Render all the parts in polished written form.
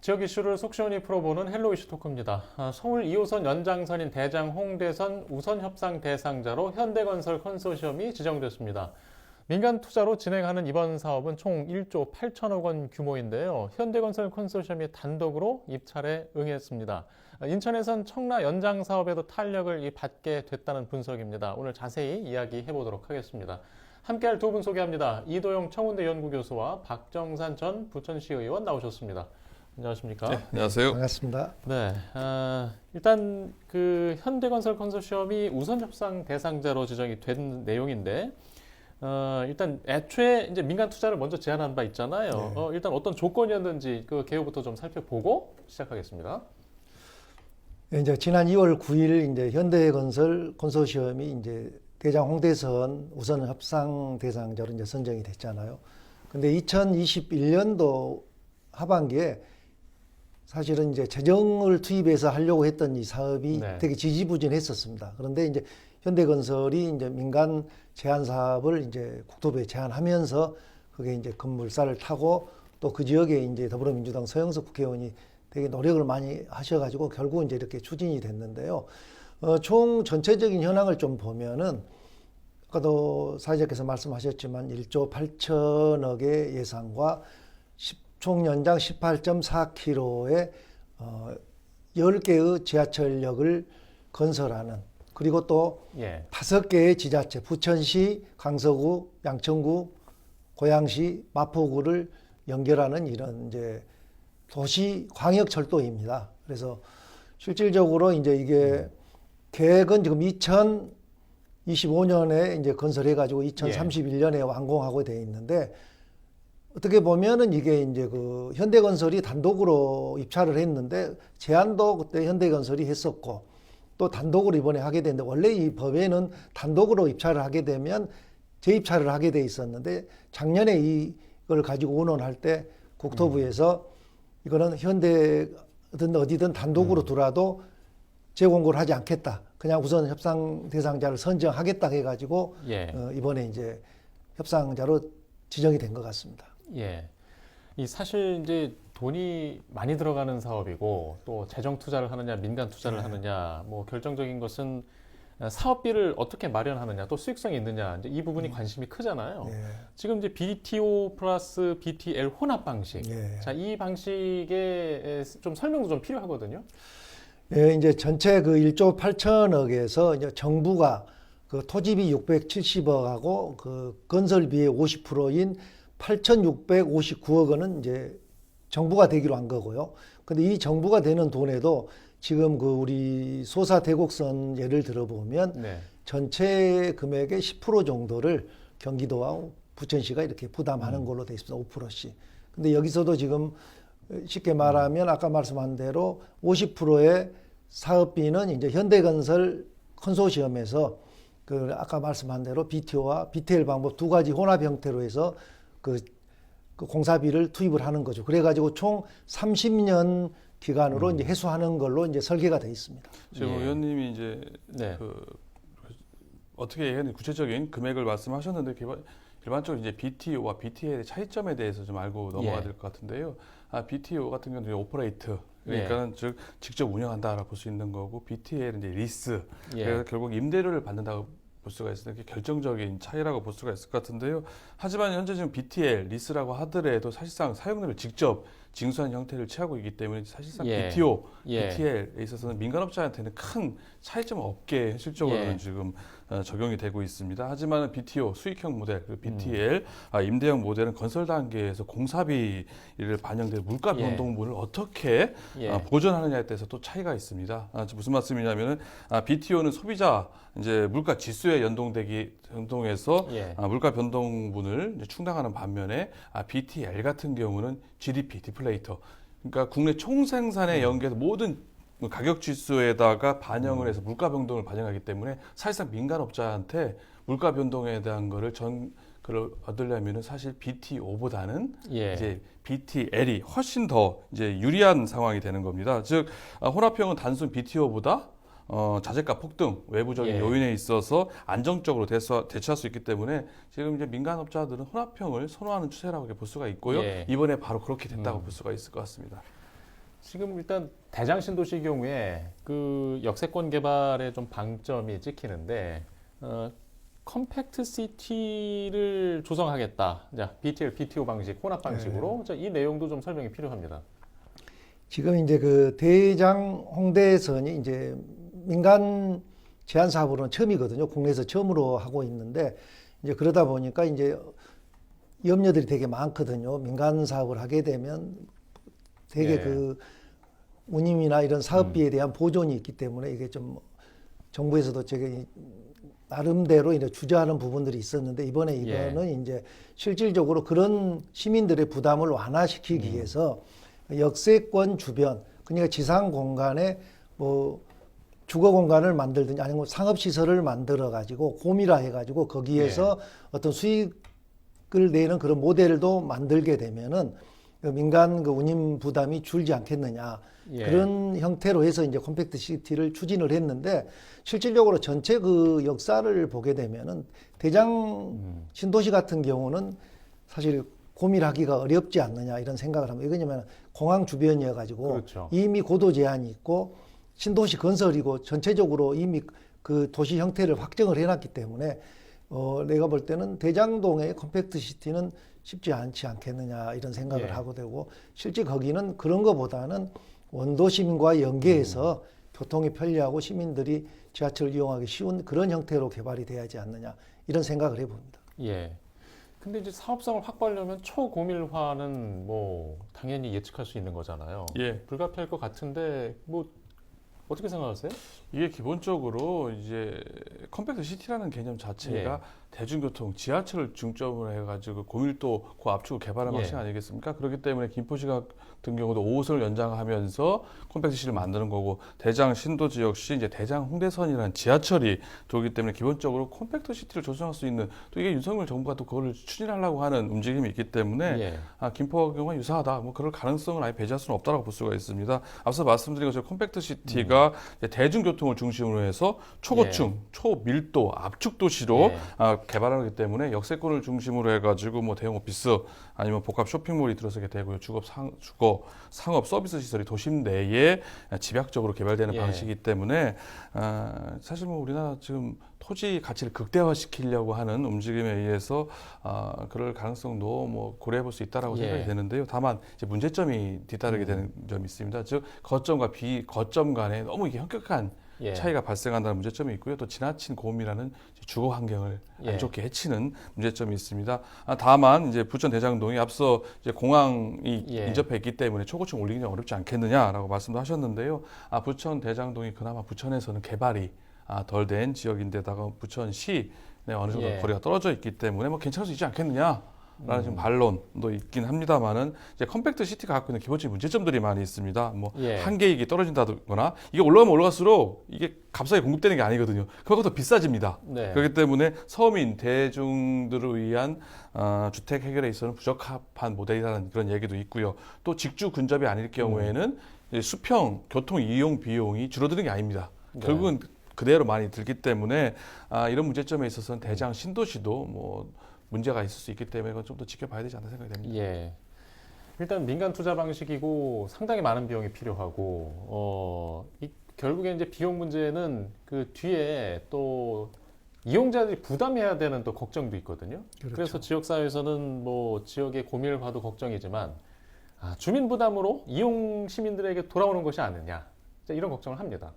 지역 이슈를 속 시원히 풀어보는 헬로 이슈 토크입니다. 서울 2호선 연장선인 대장 홍대선 우선 협상 대상자로 현대건설 컨소시엄이 지정됐습니다. 민간 투자로 진행하는 이번 사업은 총 1조 8천억 원 규모인데요. 현대건설 컨소시엄이 단독으로 입찰에 응했습니다. 인천에선 청라 연장 사업에도 탄력을 받게 됐다는 분석입니다. 오늘 자세히 이야기해 보도록 하겠습니다. 함께할 두 분 소개합니다. 이도영 청운대 연구교수와 박정산 전 부천시 의원 나오셨습니다. 안녕하십니까? 네, 안녕하세요. 반갑습니다. 네, 일단 그 현대건설 컨소시엄이 우선 협상 대상자로 지정이 된 내용인데, 일단 애초에 이제 민간 투자를 먼저 제안한 바 있잖아요. 네. 일단 어떤 조건이었는지 그 개요부터 좀 살펴보고 시작하겠습니다. 이제 지난 2월 9일 이제 현대건설 컨소시엄이 이제 대장 홍대선 우선 협상 대상자로 이제 선정이 됐잖아요. 근데 2021년도 하반기에 사실은 이제 재정을 투입해서 하려고 했던 이 사업이 네. 되게 지지부진했었습니다. 그런데 이제 현대건설이 이제 민간 제한 사업을 이제 국토부에 제안하면서 그게 이제 건물사를 타고 또 그 지역에 이제 더불어민주당 서영석 국회의원이 되게 노력을 많이 하셔가지고 결국 이제 이렇게 추진이 됐는데요. 총 전체적인 현황을 좀 보면은 아까도 사회자께서 말씀하셨지만 1조 8천억의 예산과 총 연장 18.4km의 10개의 지하철역을 건설하는, 그리고 또 예. 5개의 지자체, 부천시, 강서구, 양천구, 고양시, 마포구를 연결하는 이런 이제 도시 광역철도입니다. 그래서 실질적으로 이제 이게 계획은 지금 2025년에 이제 건설해가지고 2031년에 완공하고 돼 있는데, 어떻게 보면은 이게 이제 그 현대건설이 단독으로 입찰을 했는데 제안도 그때 현대건설이 했었고 또 단독으로 이번에 하게 됐는데, 원래 이 법에는 단독으로 입찰을 하게 되면 재입찰을 하게 돼 있었는데 작년에 이걸 가지고 의논할 때 국토부에서 이거는 현대든 어디든 단독으로 두라도 재공고를 하지 않겠다. 그냥 우선 협상 대상자를 선정하겠다 해가지고 예. 이번에 이제 협상자로 지정이 된 것 같습니다. 예. 이 사실 이제 돈이 많이 들어가는 사업이고 또 재정 투자를 하느냐 민간 투자를 하느냐 뭐 결정적인 것은 사업비를 어떻게 마련하느냐 또 수익성이 있느냐 이제 이 부분이 관심이 크잖아요. 예. 지금 이제 BTO 플러스 BTL 혼합 방식. 예. 자, 이 방식의 좀 설명도 좀 필요하거든요. 예, 이제 전체 그 1조 8천억에서 이제 정부가 그 토지비 670억하고 그 건설비의 50%인 8,659억 원은 이제 정부가 되기로 한 거고요. 근데 이 정부가 되는 돈에도 지금 그 우리 소사 대곡선 예를 들어보면 네. 전체 금액의 10% 정도를 경기도와 부천시가 이렇게 부담하는 걸로 돼 있습니다. 5%씩. 근데 여기서도 지금 쉽게 말하면 아까 말씀한 대로 50%의 사업비는 이제 현대건설 컨소시엄에서 그 아까 말씀한 대로 BTO와 BTL 방법 두 가지 혼합 형태로 해서 그 공사비를 투입을 하는 거죠. 그래가지고 총 30년 기간으로 이제 해소하는 걸로 이제 설계가 돼 있습니다. 지금 예. 의원님이 이제 네. 어떻게 해야 구체적인 금액을 말씀하셨는데 일반적으로 이제 BTO와 BTL의 차이점에 대해서 좀 알고 넘어가야 예. 될 것 같은데요. BTO 같은 경우는 오퍼레이트, 그러니까는 즉 직접 운영한다라고 볼 수 있는 거고, BTL은 이제 리스, 예. 그래서 결국 임대료를 받는다고 볼 수가 있으니까 결정적인 차이라고 볼 수가 있을 것 같은데요. 하지만 현재 지금 BTL, 리스라고 하더라도 사실상 사용료를 직접 징수하는 형태를 취하고 있기 때문에 사실상 예. BTO, 예. BTL에 있어서는 민간업자한테는 큰 차이점은 없게 현실적으로는 예. 지금 적용이 되고 있습니다. 하지만 BTO 수익형 모델, 그리고 BTL 임대형 모델은 건설 단계에서 공사비를 반영된 물가 예. 변동분을 어떻게 예. 보전하느냐에 대해서 또 차이가 있습니다. 무슨 말씀이냐면은 BTO는 소비자 이제 물가 지수에 연동해서 예. 물가 변동분을 이제 충당하는 반면에 BTL 같은 경우는 GDP 디플레이터, 그러니까 국내 총생산에 연계해서 모든 가격 지수에다가 반영을 해서 물가 변동을 반영하기 때문에 사실상 민간업자한테 물가 변동에 대한 그걸 얻으려면은 사실 BTO보다는 예. 이제 BTL이 훨씬 더 이제 유리한 상황이 되는 겁니다. 즉 혼합형은 단순 BTO보다 자재가 폭등, 외부적인 예. 요인에 있어서 안정적으로 대처할 수 있기 때문에 지금 이제 민간업자들은 혼합형을 선호하는 추세라고 볼 수가 있고요. 예. 이번에 바로 그렇게 됐다고 볼 수가 있을 것 같습니다. 지금 일단 대장 신도시 경우에 그 역세권 개발에 좀 방점이 찍히는데 컴팩트 시티를 조성하겠다. 자, BTL, BTO 방식, 혼합 방식으로 자, 이 내용도 좀 설명이 필요합니다. 지금 이제 그 대장 홍대선이 이제 민간 제한 사업으로는 처음이거든요. 국내에서 처음으로 하고 있는데 이제 그러다 보니까 이제 염려들이 되게 많거든요. 민간 사업을 하게 되면 되게 예. 그 운임이나 이런 사업비에 대한 보존이 있기 때문에 이게 좀 정부에서도 되게 나름대로 이제 주저하는 부분들이 있었는데 이번에는 예. 이제 실질적으로 그런 시민들의 부담을 완화시키기 위해서 역세권 주변, 그러니까 지상 공간에 뭐 주거 공간을 만들든지 아니면 상업 시설을 만들어 가지고 고밀화 해 가지고 거기에서 어떤 수익을 내는 그런 모델도 만들게 되면은 그 민간 그 운임 부담이 줄지 않겠느냐. 예. 그런 형태로 해서 이제 컴팩트 시티를 추진을 했는데 실질적으로 전체 그 역사를 보게 되면은 대장 신도시 같은 경우는 사실 고밀하기가 어렵지 않느냐 이런 생각을 합니다. 왜냐하면 공항 주변이어 가지고 그렇죠. 이미 고도 제한이 있고 신도시 건설이고 전체적으로 이미 그 도시 형태를 확정을 해놨기 때문에 내가 볼 때는 대장동의 컴팩트 시티는 쉽지 않지 않겠느냐 이런 생각을 예. 하고 되고 실제 거기는 그런 것보다는 원도 시민과 연계해서 교통이 편리하고 시민들이 지하철을 이용하기 쉬운 그런 형태로 개발이 돼야지 않느냐 이런 생각을 해봅니다. 예. 근데 이제 사업성을 확보하려면 초고밀화는 뭐 당연히 예측할 수 있는 거잖아요. 예. 불가피할 것 같은데 뭐 어떻게 생각하세요? 이게 기본적으로 이제 컴팩트 시티라는 개념 자체가 대중교통, 지하철을 중점으로 해가지고 고밀도, 고압축을 개발한 예. 방식 아니겠습니까? 그렇기 때문에 김포시 같은 경우도 5호선을 연장하면서 컴팩트 시티를 만드는 거고 대장 신도시 역시 이제 대장 홍대선이라는 지하철이 돌기 때문에 기본적으로 컴팩트 시티를 조성할 수 있는 또 이게 윤석열 정부가 또 그걸 추진하려고 하는 움직임이 있기 때문에 예. 김포 경우와 유사하다. 뭐 그럴 가능성을 아예 배제할 수는 없다고 볼 수가 있습니다. 앞서 말씀드린 것처럼 컴팩트 시티가 이제 대중교통을 중심으로 해서 초고층, 초밀도, 압축 도시로 예. 개발하기 때문에 역세권을 중심으로 해가지고 뭐 대형 오피스 아니면 복합 쇼핑몰이 들어서게 되고요. 주거, 상업 서비스 시설이 도심 내에 집약적으로 개발되는 예. 방식이기 때문에 사실 뭐 우리나라 지금 토지 가치를 극대화시키려고 하는 움직임에 의해서 그럴 가능성도 뭐 고려해 볼 수 있다라고 예. 생각이 되는데요. 다만 이제 문제점이 뒤따르게 되는 점이 있습니다. 즉 거점과 비거점 간에 너무 이게 현격한 예. 차이가 발생한다는 문제점이 있고요. 또 지나친 고음이라는 주거 환경을 예. 안 좋게 해치는 문제점이 있습니다. 다만 이제 부천 대장동이 앞서 이제 공항이 예. 인접해 있기 때문에 초고층 올리기 좀 어렵지 않겠느냐라고 말씀도 하셨는데요. 부천 대장동이 그나마 부천에서는 개발이 덜 된 지역인데다가 부천시 어느 정도 예. 거리가 떨어져 있기 때문에 뭐 괜찮을 수 있지 않겠느냐. 라는 지금 반론도 있긴 합니다만은 이제 컴팩트 시티가 갖고 있는 기본적인 문제점들이 많이 있습니다. 뭐 예. 한계익이 떨어진다거나 이게 올라가면 올라갈수록 이게 값싸게 공급되는 게 아니거든요. 그거가 더 비싸집니다. 네. 그렇기 때문에 서민 대중들을 위한 주택 해결에 있어서는 부적합한 모델이라는 그런 얘기도 있고요. 또 직주 근접이 아닐 경우에는 이제 수평 교통 이용 비용이 줄어드는 게 아닙니다. 네. 결국은 그대로 많이 들기 때문에 이런 문제점에 있어서는 대장 신도시도 뭐 문제가 있을 수 있기 때문에 좀 더 지켜봐야 되지 않나 생각이 됩니다. 예. 일단 민간 투자 방식이고 상당히 많은 비용이 필요하고 결국에 이제 비용 문제는 그 뒤에 또 이용자들이 부담해야 되는 또 걱정도 있거든요. 그렇죠. 그래서 지역 사회에서는 뭐 지역의 고밀화도 걱정이지만 주민 부담으로 이용 시민들에게 돌아오는 것이 아니냐 이런 걱정을 합니다.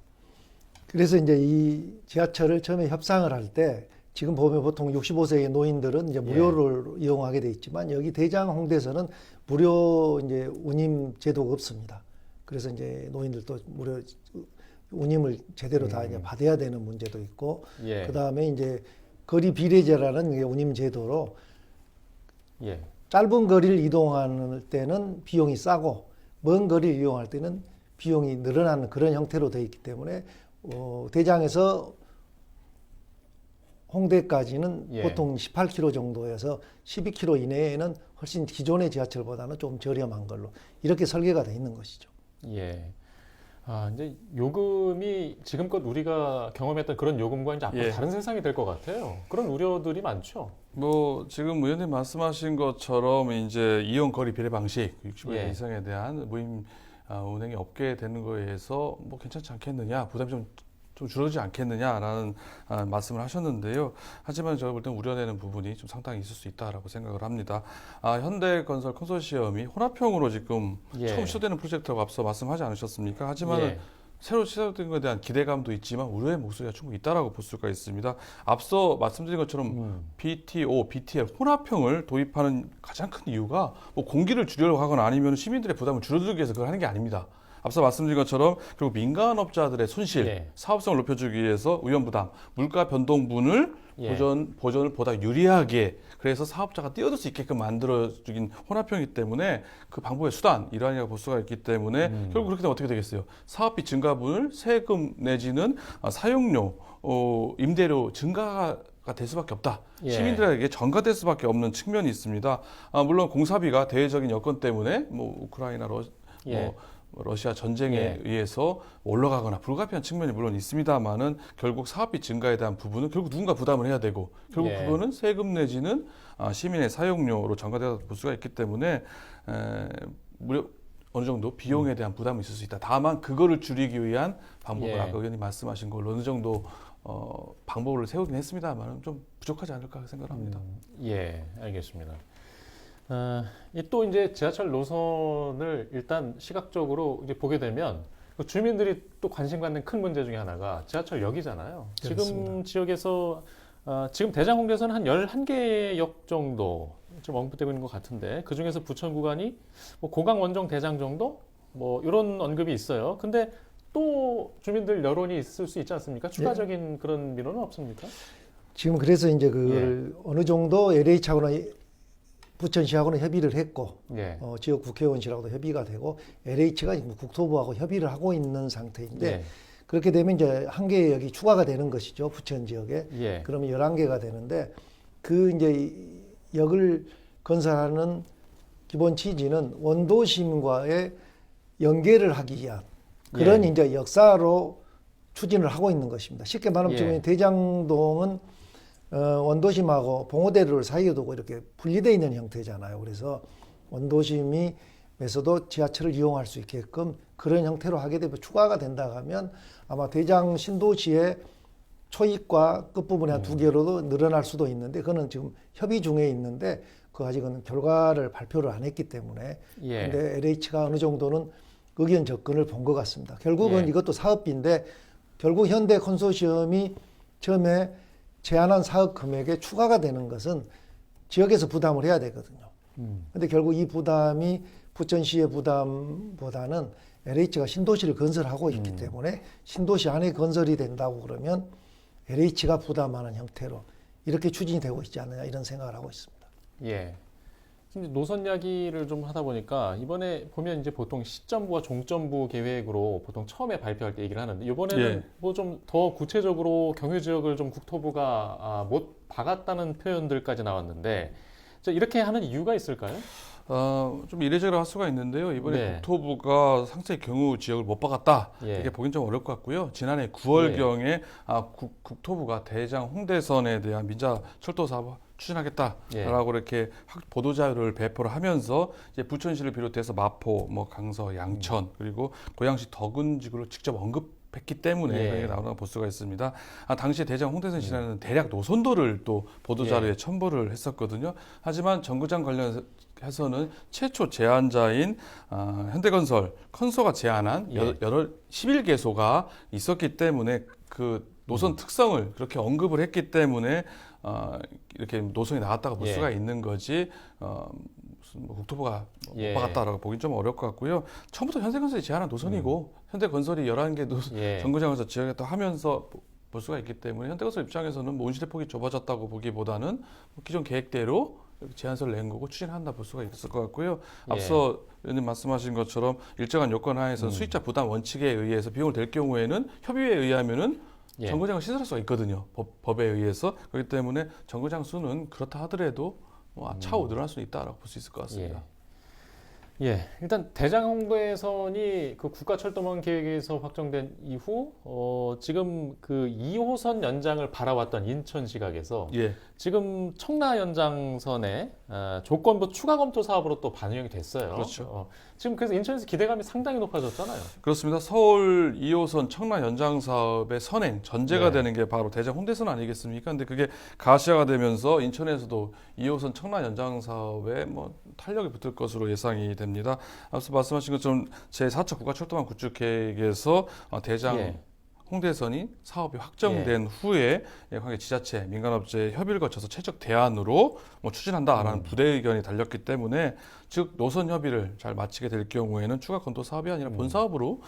그래서 이제 이 지하철을 처음에 협상을 할 때 지금 보면 보통 65세의 노인들은 이제 무료를 이용하게 돼 있지만 여기 대장 홍대에서는 무료 이제 운임 제도가 없습니다. 그래서 이제 노인들도 무료 운임을 제대로 다 이제 받아야 되는 문제도 있고 예. 그다음에 이제 거리 비례제라는 게 운임 제도로 예. 짧은 거리를 이동할 때는 비용이 싸고 먼 거리를 이용할 때는 비용이 늘어나는 그런 형태로 되어 있기 때문에 대장에서 홍대까지는 예. 보통 18km 정도에서 12km 이내에는 훨씬 기존의 지하철보다는 좀 저렴한 걸로 이렇게 설계가 되어 있는 것이죠. 예. 이제 요금이 지금껏 우리가 경험했던 그런 요금과 이제 앞으로 예. 다른 세상이 될 것 같아요. 그런 우려들이 많죠. 뭐 지금 의원님 말씀하신 것처럼 이제 이용 거리 비례 방식 65세 예. 이상에 대한 무임 운행이 없게 되는 거에 대해서 뭐 괜찮지 않겠느냐, 부담이 좀 줄어들지 않겠느냐라는 말씀을 하셨는데요. 하지만 제가 볼 때는 우려되는 부분이 좀 상당히 있을 수 있다라고 생각을 합니다. 현대건설 컨소시엄이 혼합형으로 지금 예. 처음 시도되는 프로젝트라고 앞서 말씀하지 않으셨습니까? 하지만 예. 새로 시작된 것에 대한 기대감도 있지만 우려의 목소리가 충분히 있다라고 볼 수가 있습니다. 앞서 말씀드린 것처럼 BTO, BTL 혼합형을 도입하는 가장 큰 이유가 뭐 공기를 줄이려고 하거나 아니면 시민들의 부담을 줄여들기 위해서 그걸 하는 게 아닙니다. 앞서 말씀드린 것처럼 결국 민간업자들의 손실, 예. 사업성을 높여주기 위해서 위험부담, 물가 변동분을 예. 보전을 보다 유리하게 그래서 사업자가 뛰어들 수 있게끔 만들어주긴 혼합형이기 때문에 그 방법의 수단 일환이라고 볼 수가 있기 때문에 결국 그렇게 되면 어떻게 되겠어요? 사업비 증가분을 세금 내지는 사용료, 임대료 증가가 될 수밖에 없다. 예. 시민들에게 전가될 수밖에 없는 측면이 있습니다. 물론 공사비가 대외적인 여건 때문에 뭐 우크라이나 예. 러시아 전쟁에 예. 의해서 올라가거나 불가피한 측면이 물론 있습니다만은 결국 사업비 증가에 대한 부분은 결국 누군가 부담을 해야 되고 결국 예. 그거는 세금 내지는 시민의 사용료로 전가되어 볼 수가 있기 때문에 무려 어느 정도 비용에 대한 부담이 있을 수 있다. 다만 그거를 줄이기 위한 방법을 예. 아까 의원님 말씀하신 걸로 어느 정도 방법을 세우긴 했습니다만 좀 부족하지 않을까 생각합니다. 예, 알겠습니다. 또 이제 지하철 노선을 일단 시각적으로 이제 보게 되면 그 주민들이 또 관심 갖는 큰 문제 중에 하나가 지하철역이잖아요. 지금 그렇습니다. 지역에서 지금 대장 홍대에서는 한 11개 역 정도 좀 언급되고 있는 것 같은데 그 중에서 부천 구간이 뭐 고강 원정 대장 정도 뭐 이런 언급이 있어요. 근데 또 주민들 여론이 있을 수 있지 않습니까? 추가적인 그런 민원은 없습니까? 지금 그래서 이제 그걸 어느 정도 LH하고나 부천시하고는 협의를 했고 예. 지역 국회의원실하고도 협의가 되고 LH가 지금 국토부하고 협의를 하고 있는 상태인데 예. 그렇게 되면 이제 한 개의 역이 추가가 되는 것이죠. 부천 지역에. 예. 그러면 11개가 되는데 그 이제 역을 건설하는 기본 취지는 원도심과의 연계를 하기 위한 그런 예. 이제 역사로 추진을 하고 있는 것입니다. 쉽게 말하면 예. 지금 대장동은 원도심하고 봉오대로를 사이에 두고 이렇게 분리되어 있는 형태잖아요. 그래서 원도심에서도 지하철을 이용할 수 있게끔 그런 형태로 하게 되면 추가가 된다 하면 아마 대장 신도시의 초입과 끝부분에 한 2개로도 늘어날 수도 있는데 그거는 지금 협의 중에 있는데 그 아직은 결과를 발표를 안 했기 때문에 예. 근데 LH가 어느 정도는 의견 접근을 본 것 같습니다. 결국은 예. 이것도 사업비인데 결국 현대 컨소시엄이 처음에 제안한 사업 금액에 추가가 되는 것은 지역에서 부담을 해야 되거든요. 근데 결국 이 부담이 부천시의 부담보다는 LH가 신도시를 건설하고 있기 때문에 신도시 안에 건설이 된다고 그러면 LH가 부담하는 형태로 이렇게 추진이 되고 있지 않느냐 이런 생각을 하고 있습니다. 예. 지금 노선 이야기를 좀 하다 보니까 이번에 보면 이제 보통 시점부와 종점부 계획으로 보통 처음에 발표할 때 얘기를 하는데 이번에는 예. 뭐 좀 더 구체적으로 경유 지역을 좀 국토부가 못 박았다는 표현들까지 나왔는데 자, 이렇게 하는 이유가 있을까요? 좀 이례적으로 할 수가 있는데요. 이번에 네. 국토부가 상세 경유 지역을 못 박았다. 예. 이게 보긴 좀 어려울 것 같고요. 지난해 9월경에 국토부가 대장 홍대선에 대한 민자 철도 사업 추진하겠다라고 이렇게 보도 자료를 배포를 하면서 이제 부천시를 비롯해서 마포, 뭐 강서, 양천 그리고 고양시 덕은지구를 직접 언급했기 때문에 예. 그게 나오다고 볼 수가 있습니다. 당시에 대장 홍대선 지나는 대략 노선도를 또 보도 자료에 첨부를 했었거든요. 하지만 정거장 관련해서는 최초 제안자인 현대건설 컨소가 제안한 여러 11개소가 있었기 때문에 그 노선 특성을 그렇게 언급을 했기 때문에 이렇게 노선이 나왔다고 볼 수가 있는 거지 무슨 뭐 국토부가 못 박았다라고 보긴 좀 어려울 것 같고요. 처음부터 현대건설이 제안한 노선이고 현대건설이 11개 정거장에서 지역에 하면서 볼 수가 있기 때문에 현대건설 입장에서는 뭐 운시대폭이 좁아졌다고 보기보다는 기존 계획대로 제안서를 낸 거고 추진한다 볼 수가 있을 것 같고요. 앞서 의원님 말씀하신 것처럼 일정한 요건 하에서 수익자 부담 원칙에 의해서 비용을 댈 경우에는 협의회에 의하면은 정거장을 신설할 수가 있거든요. 법에 의해서. 그렇기 때문에 정거장 수는 그렇다 하더라도 차후 늘어날 수 있다라고 볼 수 있을 것 같습니다. 예, 일단 대장 홍대선이 그 국가철도망 계획에서 확정된 이후 지금 그 2호선 연장을 바라왔던 인천 시각에서 예. 지금 청라 연장선의 조건부 추가 검토 사업으로 또 반영이 됐어요. 그렇죠. 지금 그래서 인천에서 기대감이 상당히 높아졌잖아요. 그렇습니다. 서울 2호선 청라 연장 사업의 선행 전제가 네. 되는 게 바로 대장 홍대선 아니겠습니까? 근데 그게 가시화가 되면서 인천에서도 2호선 청라 연장 사업에 뭐 탄력이 붙을 것으로 예상이 됩니다. 앞서 말씀하신 것처럼 제4차 국가철도망 구축 계획에서 대장 예. 홍대선이 사업이 확정된 후에 관계 지자체, 민간업체 협의를 거쳐서 최적 대안으로 뭐 추진한다라는 부대 의견이 달렸기 때문에 즉 노선 협의를 잘 마치게 될 경우에는 추가 검토 사업이 아니라 본 사업으로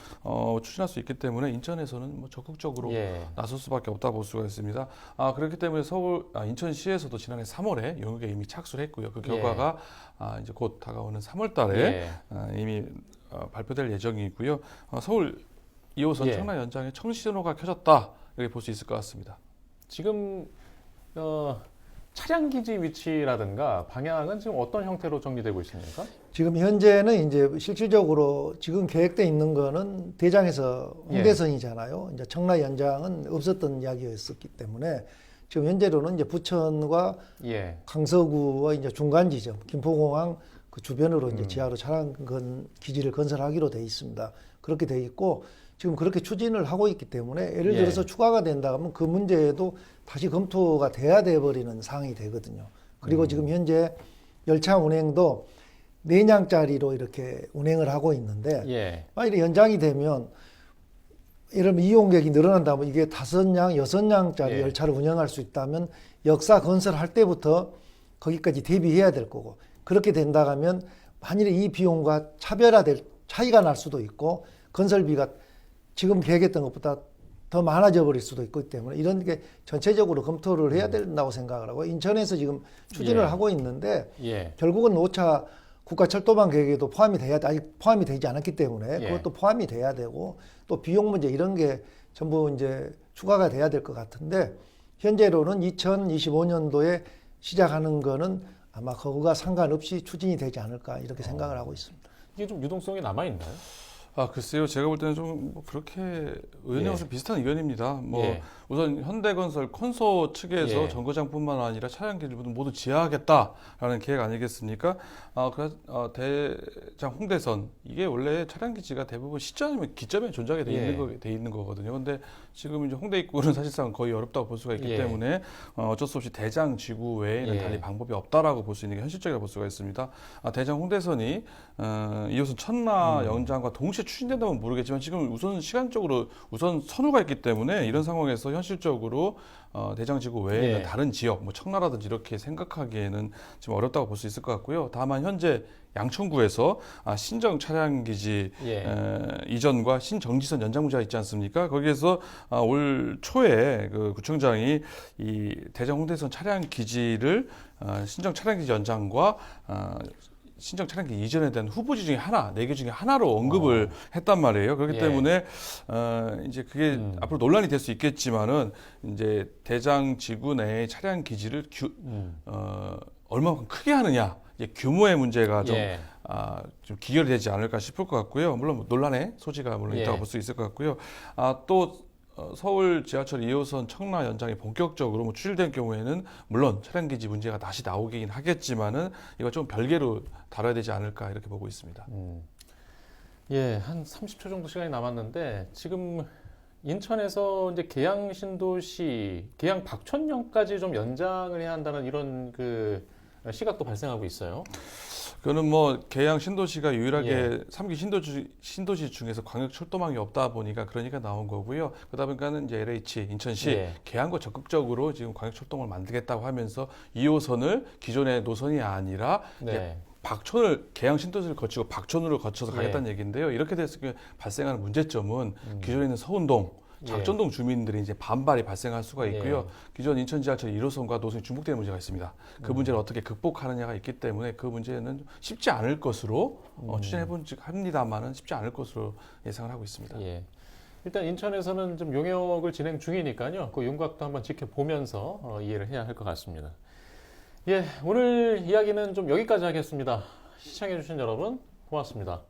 추진할 수 있기 때문에 인천에서는 뭐 적극적으로 예. 나설 수밖에 없다 볼 수가 있습니다. 그렇기 때문에 인천시에서도 지난해 3월에 용역에 이미 착수를 했고요. 그 결과가 이제 곧 다가오는 3월달에 예. 이미 발표될 예정이고요. 서울 2호선 예. 청라 연장에 청신호가 켜졌다 이렇게 볼 수 있을 것 같습니다. 지금 차량 기지 위치라든가 방향은 지금 어떤 형태로 정리되고 있습니까? 지금 현재는 이제 실질적으로 지금 계획돼 있는 거는 대장에서 홍대선이잖아요. 이제 청라 연장은 없었던 이야기였었기 때문에 지금 현재로는 이제 부천과 예. 강서구와 이제 중간 지점 김포공항 그 주변으로 이제 지하로 차량 기지를 건설하기로 돼 있습니다. 그렇게 돼 있고 지금 그렇게 추진을 하고 있기 때문에 예를 들어서 추가가 된다 하면 그 문제에도 다시 검토가 돼야 돼 버리는 상황이 되거든요. 그리고 지금 현재 열차 운행도 4량짜리로 이렇게 운행을 하고 있는데 예. 만일에 연장이 되면 예를 들면 이용객이 늘어난다면 이게 5량, 6량짜리 예. 열차를 운영할 수 있다면 역사 건설할 때부터 거기까지 대비해야 될 거고 그렇게 된다 하면 만일에 이 비용과 차이가 날 수도 있고 건설비가 지금 계획했던 것보다 더 많아져 버릴 수도 있기 때문에 이런 게 전체적으로 검토를 해야 된다고 생각을 하고 인천에서 지금 추진을 예. 하고 있는데 예. 결국은 5차 국가철도망 계획에도 포함이 돼야 아직 포함이 되지 않았기 때문에 예. 그것도 포함이 돼야 되고 또 비용 문제 이런 게 전부 이제 추가가 돼야 될 것 같은데 현재로는 2025년도에 시작하는 거는 아마 그거가 상관없이 추진이 되지 않을까 이렇게 생각을 하고 있습니다. 이게 좀 유동성이 남아 있나요? 글쎄요. 제가 볼 때는 좀 뭐 그렇게 의원님하고 좀 비슷한 의견입니다. 뭐 예. 우선 현대건설 콘소 측에서 예. 정거장뿐만 아니라 차량기를 모두 지하하겠다라는 계획 아니겠습니까? 대장 홍대선 이게 원래 차량기지가 대부분 시점이면 기점에 존재하게 돼 있는 거거든요. 근데 지금 이제 홍대 입구는 사실상 거의 어렵다고 볼 수가 있기 예. 때문에 어쩔 수 없이 대장 지구 외에는 예. 달리 방법이 없다라고 볼 수 있는 게 현실적이라고 볼 수가 있습니다. 대장 홍대선이 2호선 천라 연장과 동시에 추진된다면 모르겠지만 지금 우선 시간적으로 우선 선후가 있기 때문에 이런 상황에서 현실적으로 대장지구 외에는 예. 다른 지역, 뭐 청라라든지 이렇게 생각하기에는 지금 어렵다고 볼 수 있을 것 같고요. 다만 현재 양천구에서 신정 차량기지 이전과 신정지선 연장 문제가 있지 않습니까? 거기에서 올 초에 그 구청장이 이 대장 홍대선 차량기지를 신정 차량기지 연장과 신정 차량기 이전에 대한 후보지 중에 하나, 4개 중에 하나로 언급을 했단 말이에요. 그렇기 때문에 이제 그게 앞으로 논란이 될 수 있겠지만은 이제 대장 지구 내의 차량 기지를 얼마만큼 크게 하느냐, 이제 규모의 문제가 좀 좀 기결이 되지 않을까 싶을 것 같고요. 물론 논란의 소지가 물론 있다고 볼 수 있을 것 같고요. 또 서울 지하철 2호선 청라 연장이 본격적으로 뭐 추진될 경우에는 물론 차량기지 문제가 다시 나오긴 하겠지만은 이거 좀 별개로 다뤄야 되지 않을까 이렇게 보고 있습니다. 예, 한 30초 정도 시간이 남았는데 지금 인천에서 이제 계양 신도시, 계양 박천역까지 좀 연장을 해야 한다는 이런 그 시각도 발생하고 있어요. 그거는 뭐 계양 신도시가 유일하게 3기 신도시 중에서 광역 철도망이 없다 보니까 그러니까 나온 거고요. 그러다 보니까는 이제 LH 인천시 계양과 적극적으로 지금 광역 철도망을 만들겠다고 하면서 2호선을 기존의 노선이 아니라 이제 박천을 계양 신도시를 거치고 박천으로 거쳐서 가겠다는 얘기인데요. 이렇게 됐을 때 발생하는 문제점은 기존에 있는 서운동 작전동 주민들이 이제 반발이 발생할 수가 있고요. 기존 인천 지하철 1호선과 노선이 중복되는 문제가 있습니다. 그 문제를 어떻게 극복하느냐가 있기 때문에 그 문제는 쉽지 않을 것으로 추진해본 즉 합니다만은 쉽지 않을 것으로 예상을 하고 있습니다. 예. 일단 인천에서는 좀 용역을 진행 중이니까요. 그 윤곽도 한번 지켜보면서 이해를 해야 할 것 같습니다. 예, 오늘 이야기는 좀 여기까지 하겠습니다. 시청해주신 여러분 고맙습니다.